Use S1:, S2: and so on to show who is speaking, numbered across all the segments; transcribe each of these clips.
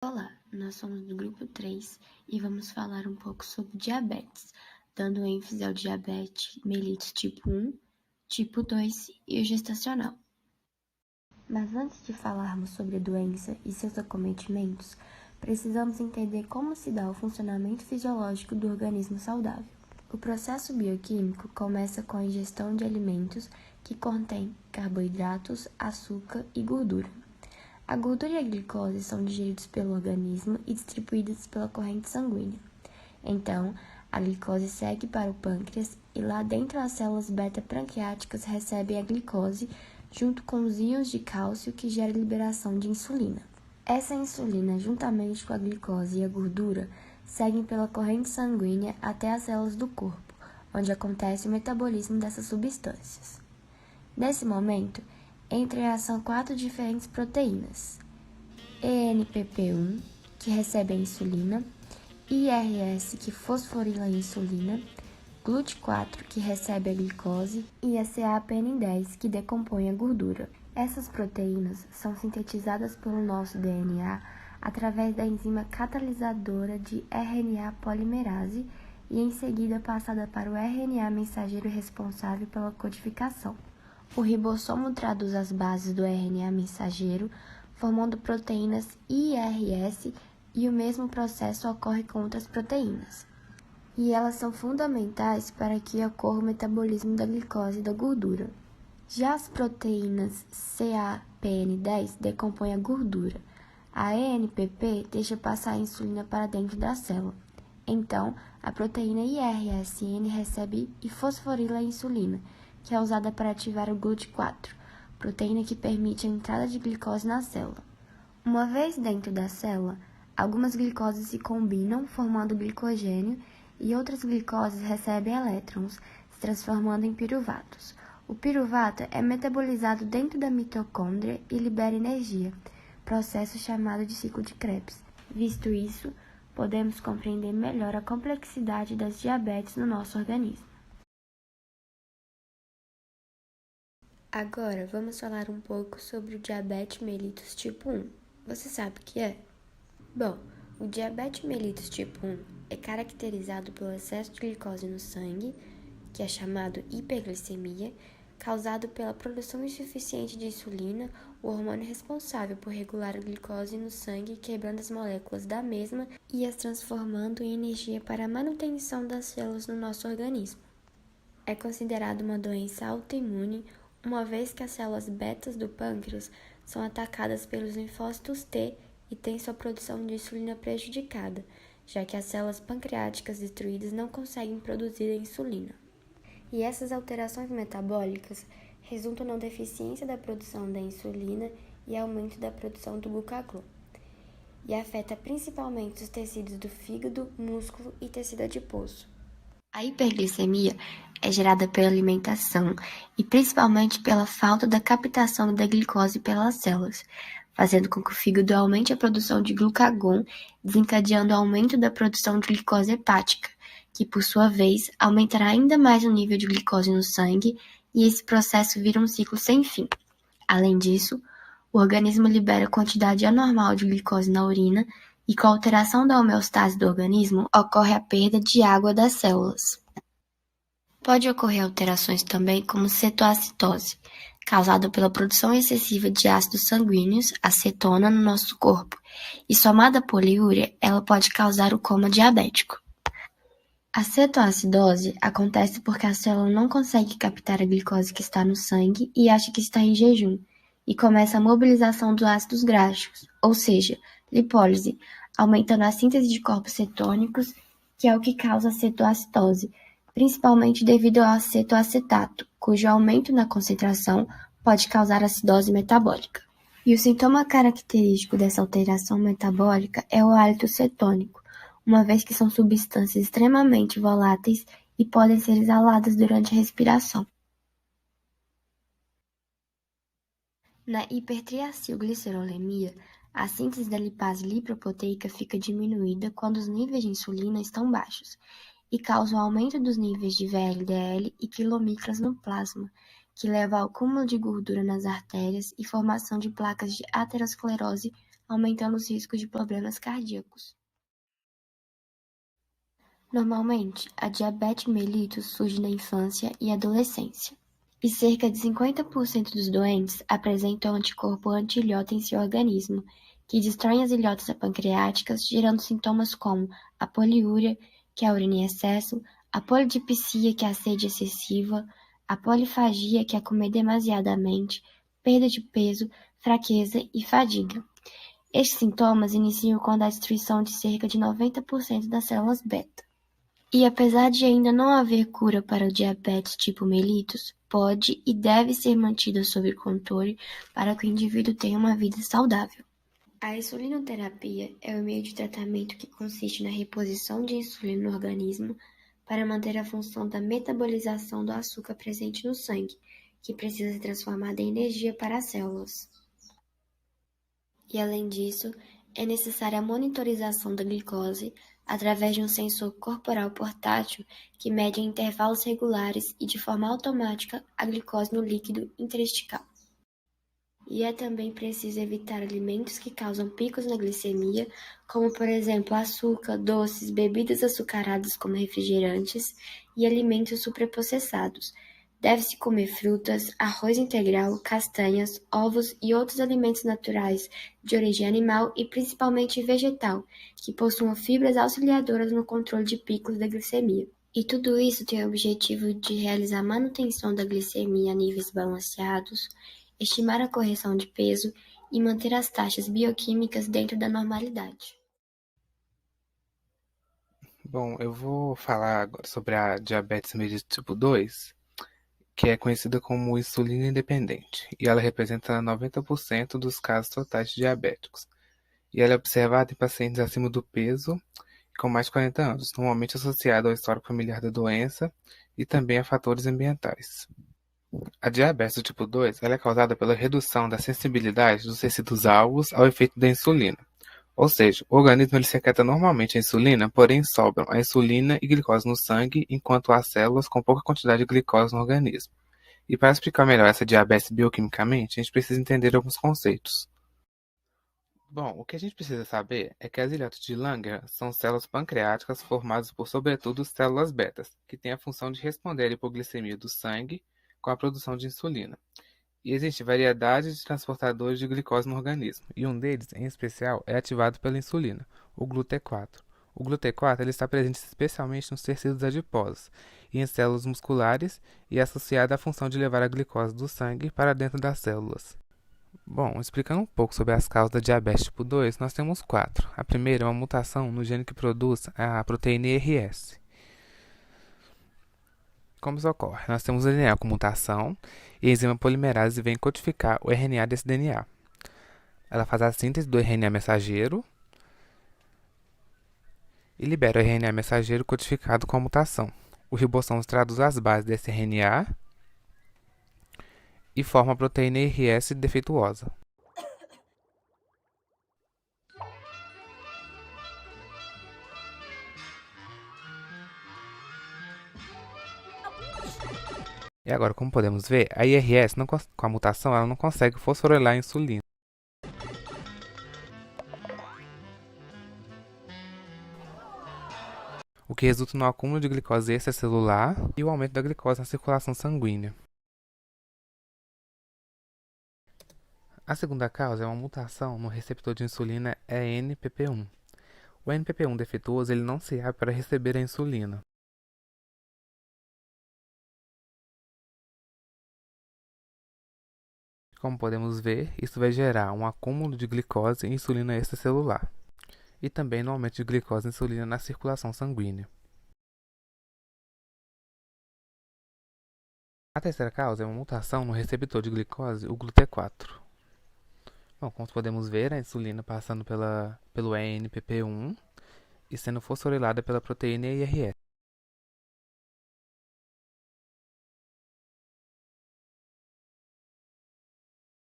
S1: Olá, nós somos do grupo 3 e vamos falar um pouco sobre diabetes, dando ênfase ao diabetes mellitus tipo 1, tipo 2 e o gestacional. Mas antes de falarmos sobre a doença e seus acometimentos, precisamos entender como se dá o funcionamento fisiológico do organismo saudável. O processo bioquímico começa com a ingestão de alimentos que contêm carboidratos, açúcar e gordura. A gordura e a glicose são digeridos pelo organismo e distribuídos pela corrente sanguínea. Então, a glicose segue para o pâncreas e lá dentro as células beta-pancreáticas recebem a glicose junto com os íons de cálcio que gera liberação de insulina. Essa insulina, juntamente com a glicose e a gordura, seguem pela corrente sanguínea até as células do corpo, onde acontece o metabolismo dessas substâncias. Nesse momento, entram em ação 4 diferentes proteínas: ENPP1, que recebe a insulina, IRS, que fosforila a insulina, GLUT4, que recebe a glicose, e a CAPN10, que decompõe a gordura. Essas proteínas são sintetizadas pelo nosso DNA através da enzima catalisadora de RNA polimerase e em seguida passada para o RNA mensageiro responsável pela codificação. O ribossomo traduz as bases do RNA mensageiro, formando proteínas IRS, e o mesmo processo ocorre com outras proteínas. E elas são fundamentais para que ocorra o metabolismo da glicose e da gordura. Já as proteínas CAPN10 decompõem a gordura. A ENPP deixa passar a insulina para dentro da célula. Então, a proteína IRSN recebe e fosforila a insulina, que é usada para ativar o GLUT4, proteína que permite a entrada de glicose na célula. Uma vez dentro da célula, algumas glicoses se combinam, formando glicogênio, e outras glicoses recebem elétrons, se transformando em piruvatos. O piruvato é metabolizado dentro da mitocôndria e libera energia, processo chamado de ciclo de Krebs. Visto isso, podemos compreender melhor a complexidade das diabetes no nosso organismo. Agora, vamos falar um pouco sobre o diabetes mellitus tipo 1. Você sabe o que é? Bom, o diabetes mellitus tipo 1 é caracterizado pelo excesso de glicose no sangue, que é chamado hiperglicemia, causado pela produção insuficiente de insulina, o hormônio responsável por regular a glicose no sangue, quebrando as moléculas da mesma e as transformando em energia para a manutenção das células no nosso organismo. É considerado uma doença autoimune, uma vez que as células betas do pâncreas são atacadas pelos linfócitos T e têm sua produção de insulina prejudicada, já que as células pancreáticas destruídas não conseguem produzir a insulina. E essas alterações metabólicas resultam na deficiência da produção da insulina e aumento da produção do glucagon, e afeta principalmente os tecidos do fígado, músculo e tecido adiposo. A hiperglicemia é gerada pela alimentação e principalmente pela falta da captação da glicose pelas células, fazendo com que o fígado aumente a produção de glucagon, desencadeando o aumento da produção de glicose hepática, que por sua vez aumentará ainda mais o nível de glicose no sangue, e esse processo vira um ciclo sem fim. Além disso, o organismo libera quantidade anormal de glicose na urina, e com a alteração da homeostase do organismo, ocorre a perda de água das células. Pode ocorrer alterações também como cetoacidose, causada pela produção excessiva de ácidos sanguíneos, acetona, no nosso corpo, e somada à poliúria, ela pode causar o coma diabético. A cetoacidose acontece porque a célula não consegue captar a glicose que está no sangue e acha que está em jejum, e começa a mobilização dos ácidos graxos, ou seja, lipólise, aumentando a síntese de corpos cetônicos, que é o que causa a cetoacidose, principalmente devido ao acetoacetato, cujo aumento na concentração pode causar acidose metabólica. E o sintoma característico dessa alteração metabólica é o hálito cetônico, uma vez que são substâncias extremamente voláteis e podem ser exaladas durante a respiração. Na hipertriacilglicerolemia, a síntese da lipase lipoproteica fica diminuída quando os níveis de insulina estão baixos e causa o aumento dos níveis de VLDL e quilomicras no plasma, que leva ao acúmulo de gordura nas artérias e formação de placas de aterosclerose aumentando os riscos de problemas cardíacos. Normalmente, a diabetes mellitus surge na infância e adolescência, e cerca de 50% dos doentes apresentam anticorpo anti-ilhota em seu organismo, que destroem as ilhotas pancreáticas, gerando sintomas como a poliúria, que é a urina em excesso, a polidipsia, que é a sede excessiva, a polifagia, que é comer demasiadamente, perda de peso, fraqueza e fadiga. Estes sintomas iniciam quando há destruição de cerca de 90% das células beta. E apesar de ainda não haver cura para o diabetes tipo mellitus, pode e deve ser mantida sob controle para que o indivíduo tenha uma vida saudável. A insulinoterapia é o meio de tratamento que consiste na reposição de insulina no organismo para manter a função da metabolização do açúcar presente no sangue, que precisa ser transformada em energia para as células. E além disso, é necessária a monitorização da glicose através de um sensor corporal portátil que mede em intervalos regulares e de forma automática a glicose no líquido intersticial. E é também preciso evitar alimentos que causam picos na glicemia, como por exemplo açúcar, doces, bebidas açucaradas como refrigerantes e alimentos superprocessados. Deve-se comer frutas, arroz integral, castanhas, ovos e outros alimentos naturais de origem animal e principalmente vegetal, que possuam fibras auxiliadoras no controle de picos da glicemia. E tudo isso tem o objetivo de realizar a manutenção da glicemia a níveis balanceados, estimar a correção de peso e manter as taxas bioquímicas dentro da normalidade.
S2: Bom, eu vou falar agora sobre a diabetes mellitus tipo 2, que é conhecida como insulina independente, e ela representa 90% dos casos totais de diabéticos. E ela é observada em pacientes acima do peso e com mais de 40 anos, normalmente associada ao histórico familiar da doença e também a fatores ambientais. A diabetes do tipo 2 ela é causada pela redução da sensibilidade dos tecidos alvos ao efeito da insulina. Ou seja, o organismo ele secreta normalmente a insulina, porém sobram a insulina e glicose no sangue, enquanto há células com pouca quantidade de glicose no organismo. E para explicar melhor essa diabetes bioquimicamente, a gente precisa entender alguns conceitos. Bom, o que a gente precisa saber é que as ilhotas de Langer são células pancreáticas formadas por, sobretudo, células betas, que têm a função de responder à hipoglicemia do sangue com a produção de insulina. E existe variedade de transportadores de glicose no organismo, e um deles, em especial, é ativado pela insulina, o GLUT4. O GLUT4 ele está presente especialmente nos tecidos adiposos e em células musculares e é associado à função de levar a glicose do sangue para dentro das células. Bom, explicando um pouco sobre as causas da diabetes tipo 2, nós temos quatro. A primeira é uma mutação no gene que produz a proteína IRS. Como isso ocorre? Nós temos o DNA com mutação e a enzima polimerase vem codificar o RNA desse DNA. Ela faz a síntese do RNA mensageiro e libera o RNA mensageiro codificado com a mutação. O ribossomo traduz as bases desse RNA e forma a proteína IRS defeituosa. E agora, como podemos ver, a IRS com a mutação ela não consegue fosforilar a insulina, o que resulta no acúmulo de glicose extracelular e o aumento da glicose na circulação sanguínea. A segunda causa é uma mutação no receptor de insulina ENPP1. O NPP1 defeituoso ele não se abre para receber a insulina. Como podemos ver, isso vai gerar um acúmulo de glicose e insulina extracelular, e também no aumento de glicose e insulina na circulação sanguínea. A terceira causa é uma mutação no receptor de glicose, o GLUT4. Bom, como podemos ver, a insulina passando pelo ENPP1 e sendo fosforilada pela proteína IRS.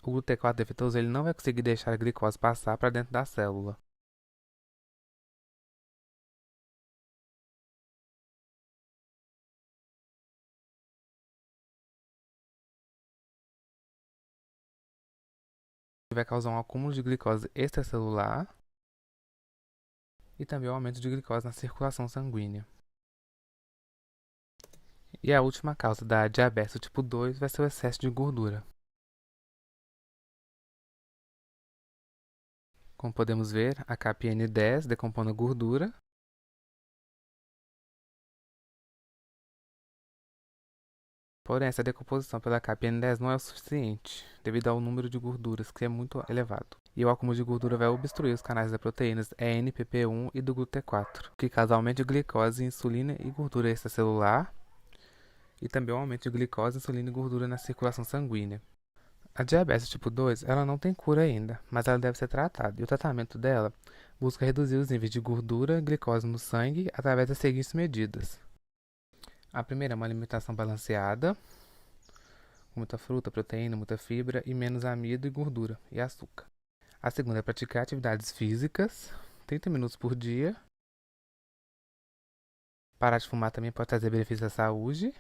S2: O GLUT4 defeituoso ele não vai conseguir deixar a glicose passar para dentro da célula. vai causar um acúmulo de glicose extracelular e também o aumento de glicose na circulação sanguínea. E a última causa da diabetes tipo 2 vai ser o excesso de gordura. Como podemos ver, a CAPN10 decompondo a gordura. Porém, essa decomposição pela CAPN10 não é o suficiente, devido ao número de gorduras, que é muito elevado. E o acúmulo de gordura vai obstruir os canais das proteínas ENPP1 e do GLUT4, que causa aumento de glicose, insulina e gordura extracelular, e também o aumento de glicose, insulina e gordura na circulação sanguínea. A diabetes tipo 2, ela não tem cura ainda, mas ela deve ser tratada, e o tratamento dela busca reduzir os níveis de gordura e glicose no sangue através das seguintes medidas. A primeira é uma alimentação balanceada, com muita fruta, proteína, muita fibra e menos amido e gordura e açúcar. A segunda é praticar atividades físicas, 30 minutos por dia. Parar de fumar também pode trazer benefícios à saúde.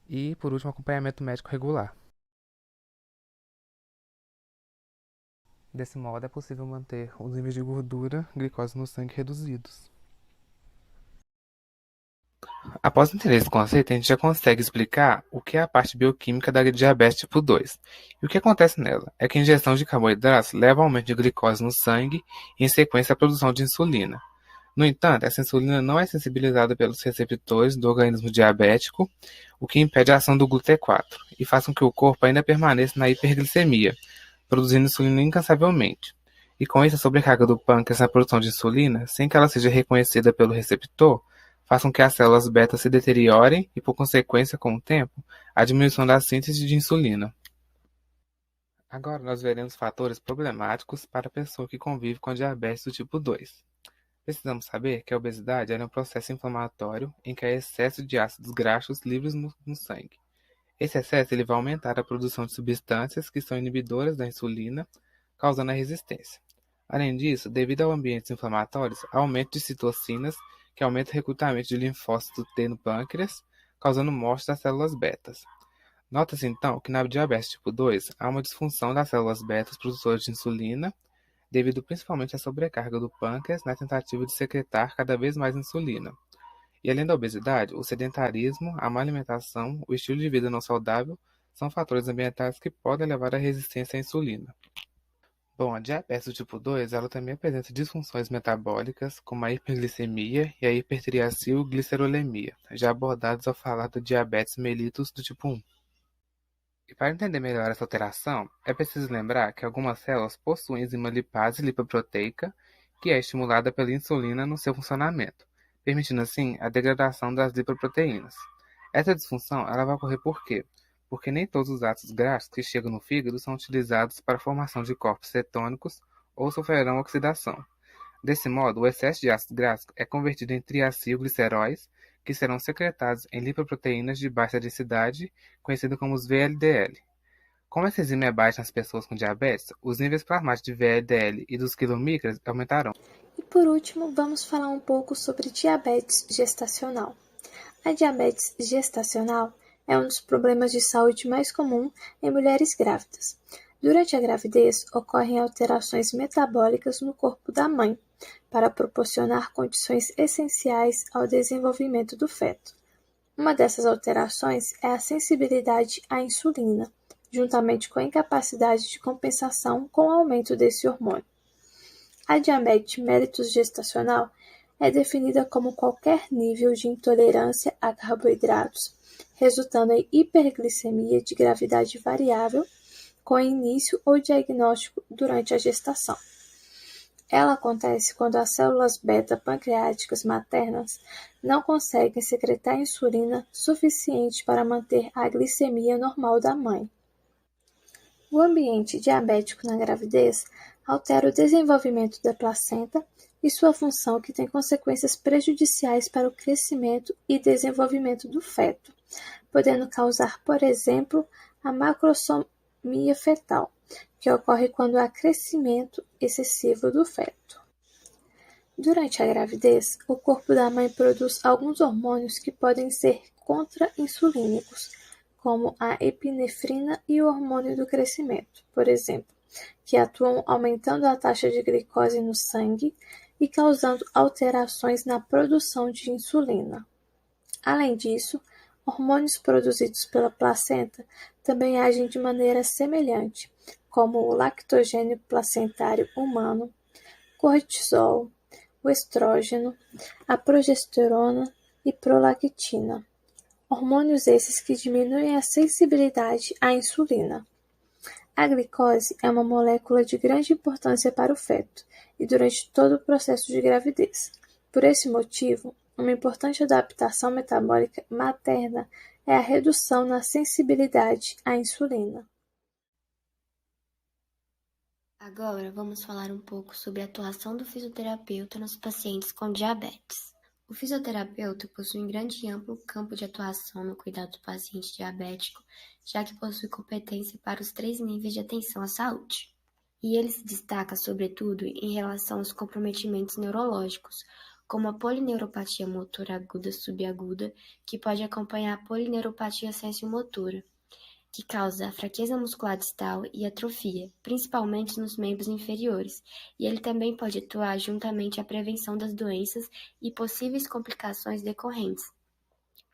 S2: E, por último, acompanhamento médico regular. Desse modo, é possível manter os níveis de gordura e glicose no sangue reduzidos. Após entender esse conceito, a gente já consegue explicar o que é a parte bioquímica da diabetes tipo 2. E o que acontece nela é que a ingestão de carboidratos leva ao aumento de glicose no sangue e, em sequência, à produção de insulina. No entanto, essa insulina não é sensibilizada pelos receptores do organismo diabético, o que impede a ação do GLUT4 e faz com que o corpo ainda permaneça na hiperglicemia, produzindo insulina incansavelmente. E com isso, a sobrecarga do pâncreas na produção de insulina, sem que ela seja reconhecida pelo receptor, faz com que as células beta se deteriorem e, por consequência, com o tempo, a diminuição da síntese de insulina. Agora nós veremos fatores problemáticos para a pessoa que convive com a diabetes do tipo 2. Precisamos saber que a obesidade é um processo inflamatório em que há excesso de ácidos graxos livres no sangue. Esse excesso ele vai aumentar a produção de substâncias que são inibidoras da insulina, causando a resistência. Além disso, devido a ambientes inflamatórios, há aumento de citocinas, que aumenta o recrutamento de linfócitos T no pâncreas, causando morte das células betas. Nota-se então que na diabetes tipo 2 há uma disfunção das células betas produtoras de insulina, devido principalmente à sobrecarga do pâncreas na tentativa de secretar cada vez mais insulina. E além da obesidade, o sedentarismo, a má alimentação, o estilo de vida não saudável são fatores ambientais que podem levar à resistência à insulina. Bom, a diabetes do tipo 2, ela também apresenta disfunções metabólicas, como a hiperglicemia e a hipertriacilglicerolemia, já abordados ao falar do diabetes mellitus do tipo 1. E para entender melhor essa alteração, é preciso lembrar que algumas células possuem enzima lipase lipoproteica, que é estimulada pela insulina no seu funcionamento, permitindo assim a degradação das lipoproteínas. Essa disfunção ela vai ocorrer por quê? Porque nem todos os ácidos graxos que chegam no fígado são utilizados para a formação de corpos cetônicos ou sofrerão oxidação. Desse modo, o excesso de ácido graxo é convertido em triacilgliceróis, que serão secretados em lipoproteínas de baixa densidade, conhecidas como os VLDL. Como essa enzima é baixa nas pessoas com diabetes, os níveis plasmáticos de VLDL e dos quilomicras aumentarão.
S3: E por último, vamos falar um pouco sobre diabetes gestacional. A diabetes gestacional é um dos problemas de saúde mais comum em mulheres grávidas. Durante a gravidez, ocorrem alterações metabólicas no corpo da mãe, para proporcionar condições essenciais ao desenvolvimento do feto. Uma dessas alterações é a sensibilidade à insulina, juntamente com a incapacidade de compensação com o aumento desse hormônio. A diabetes mellitus gestacional é definida como qualquer nível de intolerância a carboidratos, resultando em hiperglicemia de gravidade variável, com início ou diagnóstico durante a gestação. Ela acontece quando as células beta-pancreáticas maternas não conseguem secretar insulina suficiente para manter a glicemia normal da mãe. O ambiente diabético na gravidez altera o desenvolvimento da placenta e sua função, que tem consequências prejudiciais para o crescimento e desenvolvimento do feto, podendo causar, por exemplo, a macrosomia fetal, que ocorre quando há crescimento excessivo do feto. Durante a gravidez, o corpo da mãe produz alguns hormônios que podem ser contra-insulínicos, como a epinefrina e o hormônio do crescimento, por exemplo, que atuam aumentando a taxa de glicose no sangue e causando alterações na produção de insulina. Além disso, hormônios produzidos pela placenta também agem de maneira semelhante, como o lactogênio placentário humano, cortisol, o estrógeno, a progesterona e prolactina. Hormônios esses que diminuem a sensibilidade à insulina. A glicose é uma molécula de grande importância para o feto e durante todo o processo de gravidez. Por esse motivo, uma importante adaptação metabólica materna é a redução na sensibilidade à insulina.
S1: Agora vamos falar um pouco sobre a atuação do fisioterapeuta nos pacientes com diabetes. O fisioterapeuta possui um grande e amplo campo de atuação no cuidado do paciente diabético, já que possui competência para os 3 níveis de atenção à saúde. E ele se destaca, sobretudo, em relação aos comprometimentos neurológicos, como a polineuropatia motora aguda subaguda, que pode acompanhar a polineuropatia sensomotora, que causa a fraqueza muscular distal e atrofia, principalmente nos membros inferiores, e ele também pode atuar juntamente à prevenção das doenças e possíveis complicações decorrentes,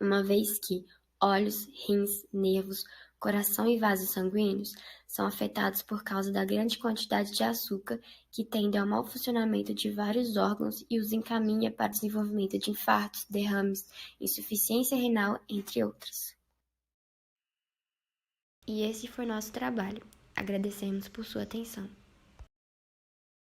S1: uma vez que olhos, rins, nervos, coração e vasos sanguíneos são afetados por causa da grande quantidade de açúcar que tende ao mau funcionamento de vários órgãos e os encaminha para o desenvolvimento de infartos, derrames, insuficiência renal, entre outros. E esse foi nosso trabalho. Agradecemos por sua atenção.